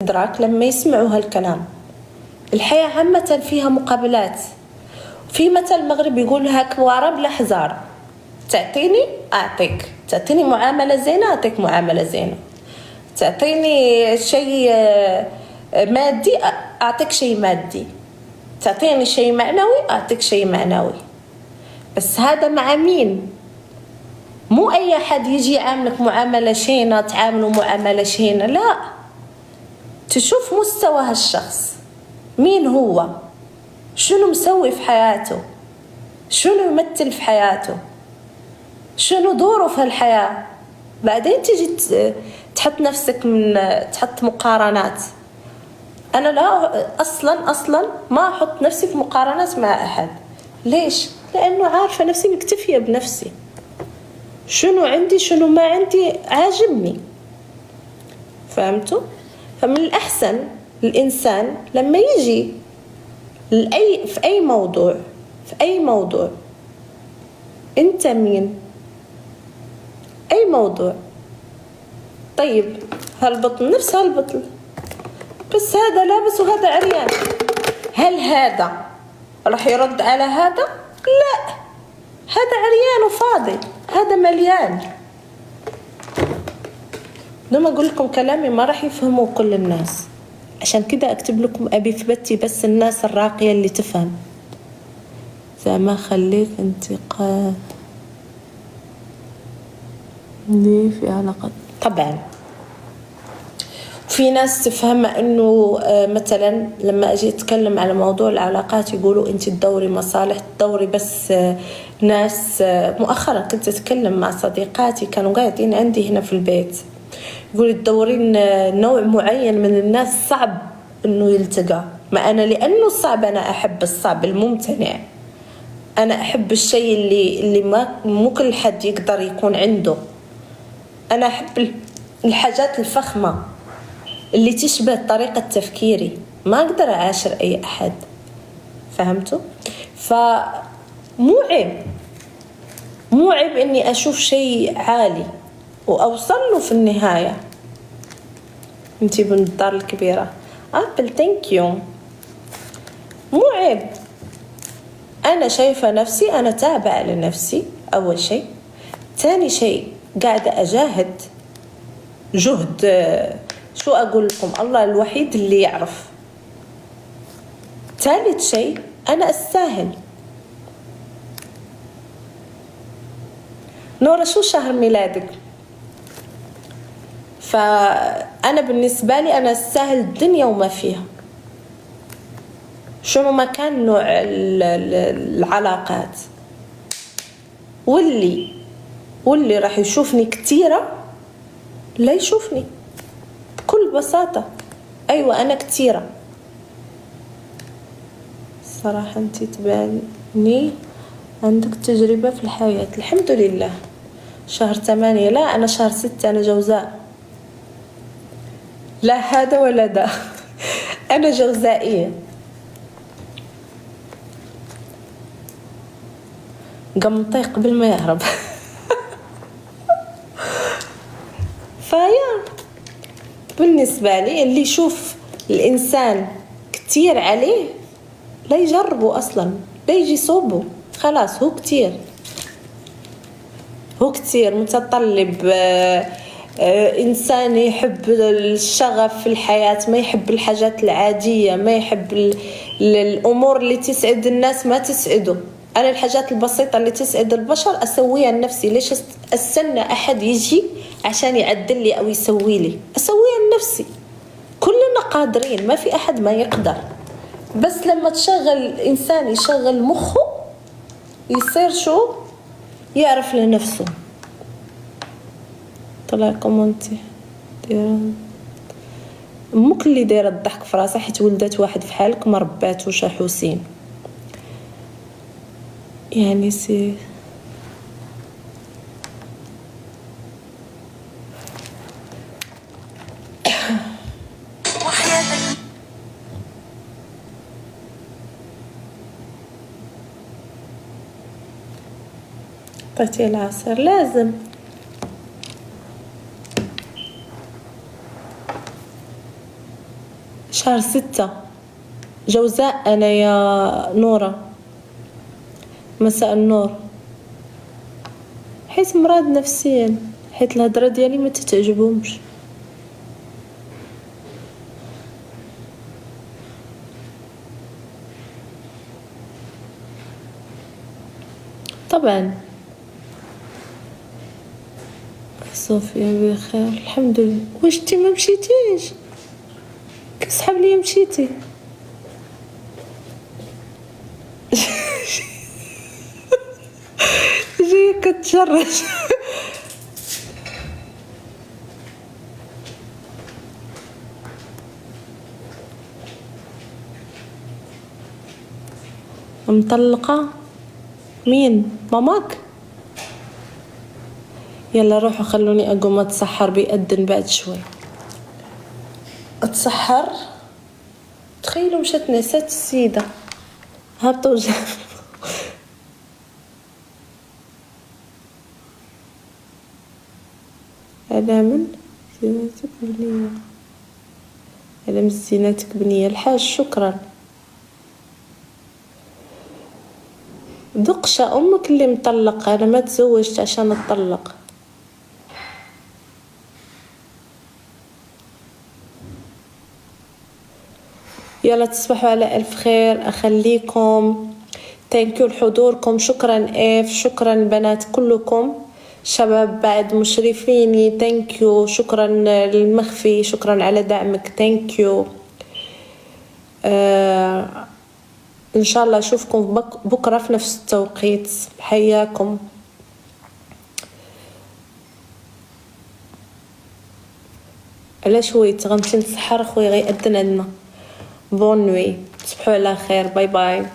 إدراك لما يسمعوا هالكلام. الحياة عامة فيها مقابلات. في مثل المغرب يقول هاك وارا بلا حزار، تعطيني أعطيك، تعطيني معاملة زينة أعطيك معاملة زينة، تعطيني شيء مادي أعطيك شيء مادي، تعطيني شيء معنوي أعطيك شيء معنوي. بس هذا مع مين؟ مو أي حد يجي يعاملك معاملة شينة تعامله معاملة شينة، لا، تشوف مستوى هالشخص، مين هو، شنو مسوي في حياته، شنو يمثل في حياته، شنو دوره في هالحياة. بعدين تجي تحط نفسك تحط مقارنات. أنا لا، أصلا ما أحط نفسي في مقارنات مع أحد. ليش؟ لأنه عارفة نفسي، مكتفية بنفسي، شنو عندي شنو ما عندي عاجبني. فهمتوا؟ فمن الأحسن الإنسان لما يجي في أي موضوع أنت مين؟ أي موضوع. طيب هالبطل نفس هالبطل، بس هذا لابس وهذا عريان، هل هذا راح يرد على هذا؟ لا، هذا عريان وفاضي، هذا مليان. لما أقول لكم كلامي ما راح يفهموا كل الناس، عشان كده أكتب لكم أبي ثبتي بس الناس الراقية اللي تفهم. زعما خليك انتقاد ليه في علاقة. طبعا في ناس تفهم انه مثلا لما اجي اتكلم على موضوع العلاقات يقولوا انت تدوري مصالح، تدوري بس ناس. مؤخرا كنت اتكلم مع صديقاتي كانوا قاعدين عندي هنا في البيت، يقولوا تدورين نوع معين من الناس صعب انه يلتقى. ما انا لانه صعب، انا احب الصعب الممتنع، انا احب الشيء اللي مو كل حد يقدر يكون عنده. انا احب الحاجات الفخمة اللي تشبه طريقة تفكيري، ما أقدر أعاشر أي أحد. فهمتوا؟ فمو عيب إني أشوف شيء عالي وأوصل له في النهاية. أنتي من الدار الكبيرة أبل، ثانك يو. مو عيب. أنا شايفة نفسي، أنا تابعة لنفسي أول شيء. ثاني شيء قاعدة أجاهد جهد، شو أقول لكم، الله الوحيد اللي يعرف. ثالث شيء أنا أستاهل. نورة شو شهر ميلادك؟ فأنا بالنسبة لي أنا أستاهل الدنيا وما فيها، شنو ما كان نوع العلاقات. واللي راح يشوفني كتيرة لا يشوفني بكل بساطة. أيوة أنا كتيرة صراحة. أنتي تباني عندك تجربة في الحياة. الحمد لله. شهر 8، لا أنا شهر 6، أنا جوزاء. لا هذا ولا ده أنا جوزائية. قمطي قبل ما يهرب فيا بالنسبة لي اللي يشوف الإنسان كتير عليه لا يجربه أصلا، لا يجي صوبه، خلاص هو كتير متطلب. إنسان يحب الشغف في الحياة، ما يحب الحاجات العادية، ما يحب الأمور اللي تسعد الناس ما تسعده. أنا الحاجات البسيطة اللي تسعد البشر أسويها لنفسي. ليش أستنى أحد يجي عشان يعدل لي أو يسوي لي؟ أسويها لنفسي. كلنا قادرين، ما في أحد ما يقدر. بس لما تشغل الإنسان يشغل مخه يصير شو يعرف لنفسه. طلع كومنتي مو كل اللي دايره الضحك في راسها حيت ولدت واحد في حالك ما رباتوش حسين. يعني سي طيتي العصير لازم. شهر 6 جوزاء أنا يا نورة. مساء النور. حيت مرض نفسيا، حيت الهضره ديالي ما تتعجبهمش. طبعا صوفيا بخير الحمد لله. واش انت ما مشيتيش؟ كسحب لي مشيتي. جايه كتشرج. مطلقه؟ مين؟ ماماك؟ يلا روحوا خلوني اقوم اتسحر، بيأذن بعد شوي. اتسحر. تخيلوا مشات نسات السيده. هبطوا أنا من زينتك بنية. أنا من زينتك بنية الحاج. شكرا. دقشة أمك اللي مطلقة، أنا ما تزوجت عشان أتطلق. يلا تصبحوا على ألف خير. أخليكم. ثانكيو لحضوركم. شكرا إيف، شكرا بنات كلكم. شباب بعد مشرفيني ثانكيو. شكرا للمخفي، شكرا على دعمك ثانكيو. إن شاء الله أشوفكم بكرة في نفس التوقيت. حياكم. علاش ويت غنمشي نتسحر خويا غيأذن عندنا. بون نوي. تصبحوا على خير. باي باي.